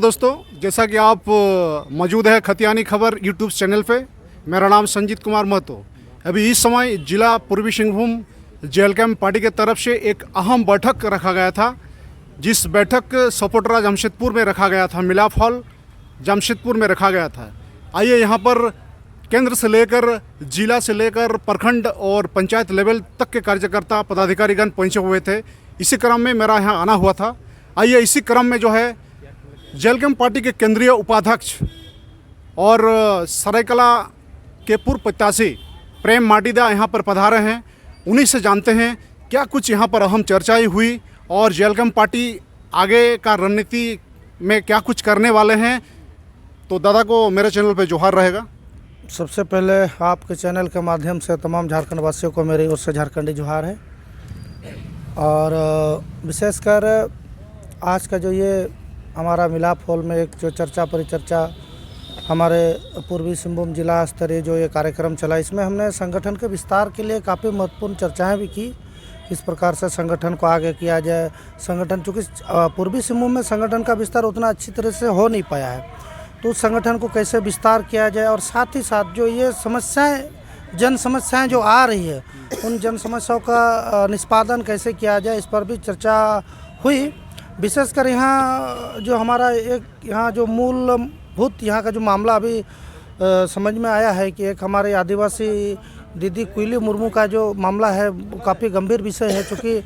दोस्तों, जैसा कि आप मौजूद है खतियानी खबर यूट्यूब चैनल पे। मेरा नाम संजीत कुमार महतो। अभी इस समय जिला पूर्वी सिंहभूम जेएलकेएम पार्टी के तरफ से एक अहम बैठक रखा गया था, जिस बैठक सपोटरा जमशेदपुर में रखा गया था, मिलाप हॉल जमशेदपुर में रखा गया था। आइए यहाँ पर केंद्र से लेकर जिला से लेकर प्रखंड और पंचायत लेवल तक के कार्यकर्ता पदाधिकारीगण पहुँचे हुए थे। इसी क्रम में मेरा यहाँ आना हुआ था। आइए इसी क्रम में जो है जेएलकेएम पार्टी के केंद्रीय उपाध्यक्ष और सरायकला के पूर्व प्रत्याशी प्रेम माटीदा यहाँ पर पधारे हैं। उन्हीं से जानते हैं क्या कुछ यहाँ पर अहम चर्चाएं हुई और जेएलकेएम पार्टी आगे का रणनीति में क्या कुछ करने वाले हैं। तो दादा को मेरे चैनल पे जोहार रहेगा। सबसे पहले आपके चैनल के माध्यम से तमाम झारखंड वासियों को मेरी ओर से झारखंडी जोहार है। और विशेषकर आज का जो ये हमारा मिलाप हॉल में एक जो चर्चा परिचर्चा हमारे पूर्वी सिंहभूम जिला स्तरीय जो ये कार्यक्रम चला, इसमें हमने संगठन के विस्तार के लिए काफ़ी महत्वपूर्ण चर्चाएं भी की। इस प्रकार से संगठन को आगे किया जाए। संगठन चूँकि पूर्वी सिंहभूम में संगठन का विस्तार उतना अच्छी तरह से हो नहीं पाया है, तो उस संगठन को कैसे विस्तार किया जाए और साथ ही साथ जो ये समस्याएं, जन समस्याएं जो आ रही है, उन जन समस्याओं का निष्पादन कैसे किया जाए, इस पर भी चर्चा हुई। विशेषकर यहाँ जो हमारा एक यहाँ जो मूलभूत यहाँ का जो मामला अभी समझ में आया है कि एक हमारे आदिवासी दीदी कुइली मुर्मू का जो मामला है वो काफ़ी गंभीर विषय है, क्योंकि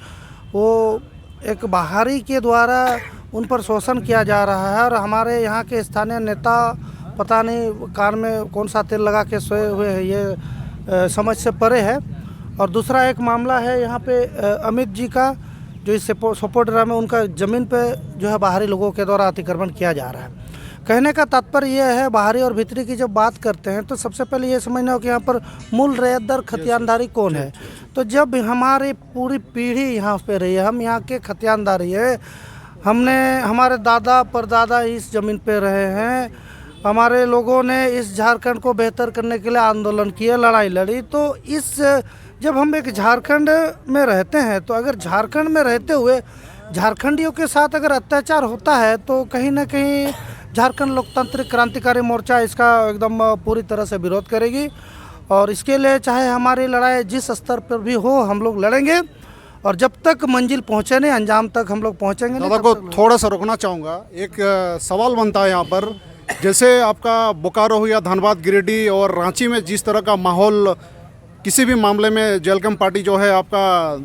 वो एक बाहरी के द्वारा उन पर शोषण किया जा रहा है और हमारे यहाँ के स्थानीय नेता पता नहीं कान में कौन सा तेल लगा के सोए हुए हैं, ये समझ से परे है। और दूसरा एक मामला है यहाँ पे अमित जी का, जो इस सपोटरा में उनका ज़मीन पे जो है बाहरी लोगों के द्वारा अतिक्रमण किया जा रहा है। कहने का तात्पर्य यह है, बाहरी और भीतरी की जब बात करते हैं तो सबसे पहले ये समझना हो कि यहाँ पर मूल रैयतदार खतियानदारी कौन है। तो जब हमारी पूरी पीढ़ी यहाँ पे रही है, हम यहाँ के खतियानदारी है, हमने हमारे दादा परदादा इस ज़मीन पे रहे हैं, हमारे लोगों ने इस झारखंड को बेहतर करने के लिए आंदोलन किए, लड़ाई लड़ी। तो इस जब हम एक झारखंड में रहते हैं, तो अगर झारखंड में रहते हुए झारखंडियों के साथ अगर अत्याचार होता है तो कहीं ना कहीं झारखंड लोकतांत्रिक क्रांतिकारी मोर्चा इसका एकदम पूरी तरह से विरोध करेगी। और इसके लिए चाहे हमारी लड़ाई जिस स्तर पर भी हो, हम लोग लड़ेंगे और जब तक मंजिल पहुंचे नहीं, अंजाम तक हम लोग पहुंचेंगे नहीं। दादा को थोड़ा सा रोकना चाहूँगा। एक सवाल बनता है यहाँ पर, जैसे आपका बोकारो हो या धनबाद, गिरिडीह और रांची में जिस तरह का माहौल किसी भी मामले में जेएलकेएम पार्टी जो है आपका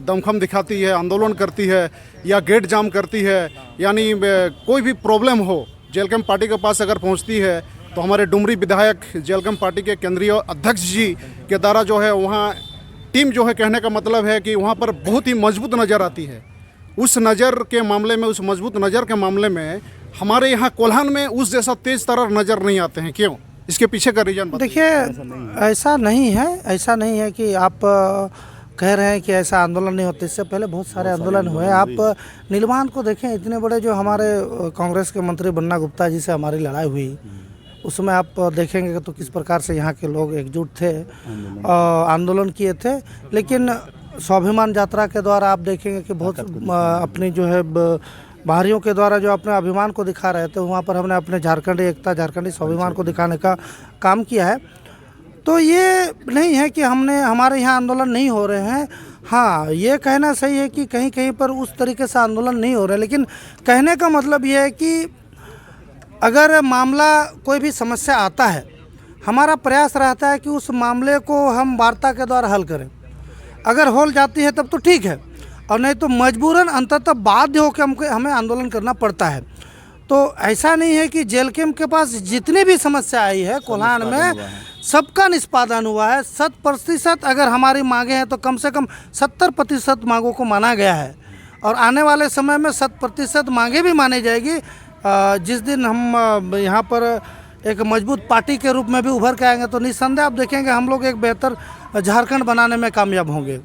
दमखम दिखाती है, आंदोलन करती है या गेट जाम करती है, यानी कोई भी प्रॉब्लम हो जेएलकेएम पार्टी के पास अगर पहुंचती है, तो हमारे डुमरी विधायक जेएलकेएम पार्टी के केंद्रीय अध्यक्ष जी के द्वारा जो है वहाँ टीम जो है, कहने का मतलब है कि वहाँ पर बहुत ही मजबूत नज़र आती है। उस नज़र के मामले में, उस मजबूत नज़र के मामले में हमारे यहाँ कोल्हान में उस जैसा तेज़ तर्रार नज़र नहीं आते हैं। क्यों? इसके पीछे का रीजन देखिए, ऐसा नहीं है कि आप कह रहे हैं कि ऐसा आंदोलन नहीं होता। इससे पहले बहुत सारे आंदोलन हुए। आप नीलवान को देखें, इतने बड़े जो हमारे कांग्रेस के मंत्री बन्ना गुप्ता जी से हमारी लड़ाई हुई, उसमें आप देखेंगे तो किस प्रकार से यहाँ के लोग एकजुट थे, आंदोलन किए थे। लेकिन स्वाभिमान यात्रा के द्वारा आप देखेंगे कि बहुत अपनी जो है बाहरियों के द्वारा जो अपने अभिमान को दिखा रहे थे, वहाँ पर हमने अपने झारखंडी एकता, झारखंडी स्वाभिमान को दिखाने का काम किया है। तो ये नहीं है कि हमारे यहाँ आंदोलन नहीं हो रहे हैं। हाँ, ये कहना सही है कि कहीं कहीं पर उस तरीके से आंदोलन नहीं हो रहे, लेकिन कहने का मतलब ये है कि अगर मामला कोई भी समस्या आता है, हमारा प्रयास रहता है कि उस मामले को हम वार्ता के द्वारा हल करें। अगर हो जाती है तब तो ठीक है, और नहीं तो मजबूरन अंततः बाध्य होकर हमें आंदोलन करना पड़ता है। तो ऐसा नहीं है कि जेएलकेएम के पास जितनी भी समस्या आई है कोल्हान में, सबका निष्पादन हुआ है। 100% अगर हमारी मांगे हैं तो कम से कम 70% मांगों को माना गया है, और आने वाले समय में 100% मांगे भी मानी जाएगी। जिस दिन हम यहाँ पर एक मजबूत पार्टी के रूप में भी उभर के आएंगे, तो निस्संदेह आप देखेंगे हम लोग एक बेहतर झारखंड बनाने में कामयाब होंगे।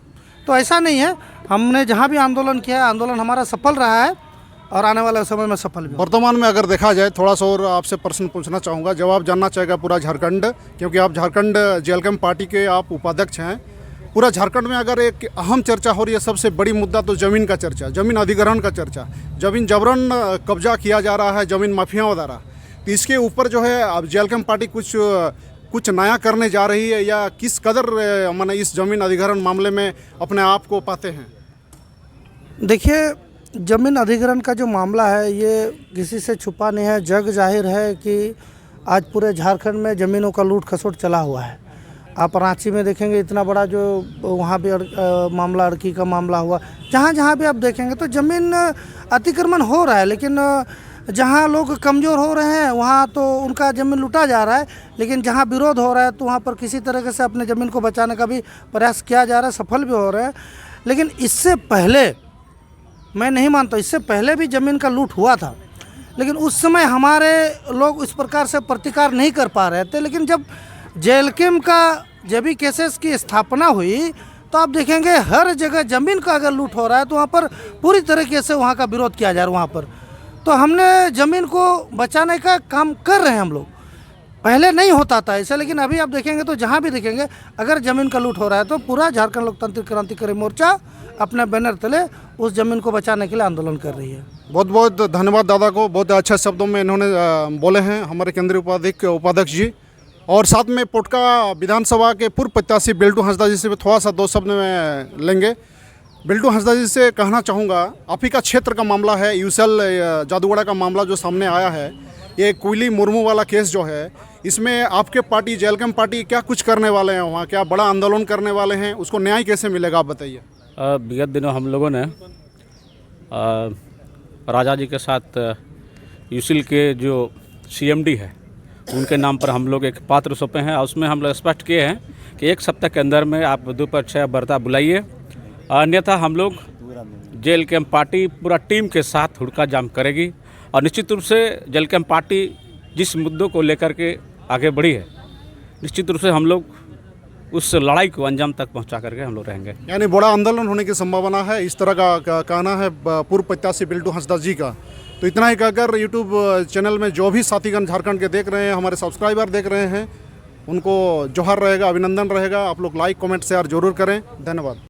तो ऐसा नहीं है, हमने जहाँ भी आंदोलन किया है, आंदोलन हमारा सफल रहा है और आने वाले समय में सफल भी। वर्तमान में अगर देखा जाए, थोड़ा सा और आपसे प्रश्न पूछना चाहूँगा, जवाब जानना चाहेगा पूरा झारखंड, क्योंकि आप झारखंड जेएलकेएम पार्टी के आप उपाध्यक्ष हैं। पूरा झारखंड में अगर एक अहम चर्चा हो रही है, सबसे बड़ी मुद्दा तो ज़मीन का चर्चा, ज़मीन अधिग्रहण का चर्चा, ज़मीन जबरन कब्जा किया जा रहा है ज़मीन माफियाओं द्वारा। तो इसके ऊपर जो है अब जेएलकेएम पार्टी कुछ नया करने जा रही है, या किस कदर माने इस ज़मीन अधिग्रहण मामले में अपने आप को पाते हैं? देखिए, ज़मीन अधिग्रहण का जो मामला है ये किसी से छुपा नहीं है, जग जाहिर है कि आज पूरे झारखंड में ज़मीनों का लूट खसोट चला हुआ है। आप रांची में देखेंगे इतना बड़ा जो वहाँ भी मामला अड़की का मामला हुआ, जहाँ जहाँ भी आप देखेंगे तो ज़मीन अतिक्रमण हो रहा है, लेकिन जहाँ लोग कमज़ोर हो रहे हैं वहाँ तो उनका ज़मीन लूटा जा रहा है, लेकिन जहाँ विरोध हो रहा है तो वहाँ पर किसी तरीके से अपने ज़मीन को बचाने का भी प्रयास किया जा रहा है, सफल भी हो रहे हैं। लेकिन इससे पहले मैं नहीं मानता, इससे पहले भी ज़मीन का लूट हुआ था, लेकिन उस समय हमारे लोग इस प्रकार से प्रतिकार नहीं कर पा रहे थे। लेकिन जब जेएलकेएम का जब भी केसेस की स्थापना हुई तो आप देखेंगे हर जगह ज़मीन का अगर लूट हो रहा है तो वहाँ पर पूरी तरीके से वहाँ का विरोध किया जा रहा है वहाँ पर। तो हमने ज़मीन को बचाने का काम कर रहे हैं हम लोग, पहले नहीं होता था ऐसा, लेकिन अभी आप देखेंगे तो जहाँ भी देखेंगे अगर ज़मीन का लूट हो रहा है तो पूरा झारखंड लोकतांत्रिक क्रांतिकारी मोर्चा अपने बैनर तले उस ज़मीन को बचाने के लिए आंदोलन कर रही है। बहुत बहुत धन्यवाद दादा को, बहुत अच्छे शब्दों में इन्होंने बोले हैं हमारे केंद्रीय उपाध्यक्ष जी। और साथ में पोटका विधानसभा के पूर्व प्रत्याशी बिल्टू हंसदा जी से भी थोड़ा सा दो शब्द में लेंगे। बिल्टू हंसदा जी से कहना चाहूँगा, आप ही का क्षेत्र का मामला है, यूसल जादूगढ़ा का मामला जो सामने आया है, ये कुइली मुर्मू वाला केस जो है, इसमें आपके पार्टी जेएलकेएम पार्टी क्या कुछ करने वाले हैं वहाँ, क्या बड़ा आंदोलन करने वाले हैं, उसको न्याय कैसे मिलेगा आप बताइए। विगत दिनों हम लोगों ने राजा जी के साथ यूसिल के जो सीएमडी है उनके नाम पर हम लोग एक पात्र सौंपे हैं, और उसमें हम लोग स्पष्ट किए हैं कि 1 सप्ताह के अंदर में आप दोपहर 6 वार्ता बुलाइए, अन्यथा हम लोग जेएलकेएम पार्टी पूरा टीम के साथ हुड़का जाम करेगी। और निश्चित रूप से जेएलकेएम पार्टी जिस मुद्दों को लेकर के आगे बढ़ी है, निश्चित रूप से हम लोग उस लड़ाई को अंजाम तक पहुंचा करके हम लोग रहेंगे। यानी बड़ा आंदोलन होने की संभावना है, इस तरह का कहना है पूर्व प्रत्याशी बिल्टू हंसदा जी का। तो इतना ही कहकर यूट्यूब चैनल में जो भी साथीगण झारखंड के देख रहे हैं, हमारे सब्सक्राइबर देख रहे हैं, उनको जोहार रहेगा, अभिनंदन रहेगा। आप लोग लाइक कमेंट शेयर जरूर करें। धन्यवाद।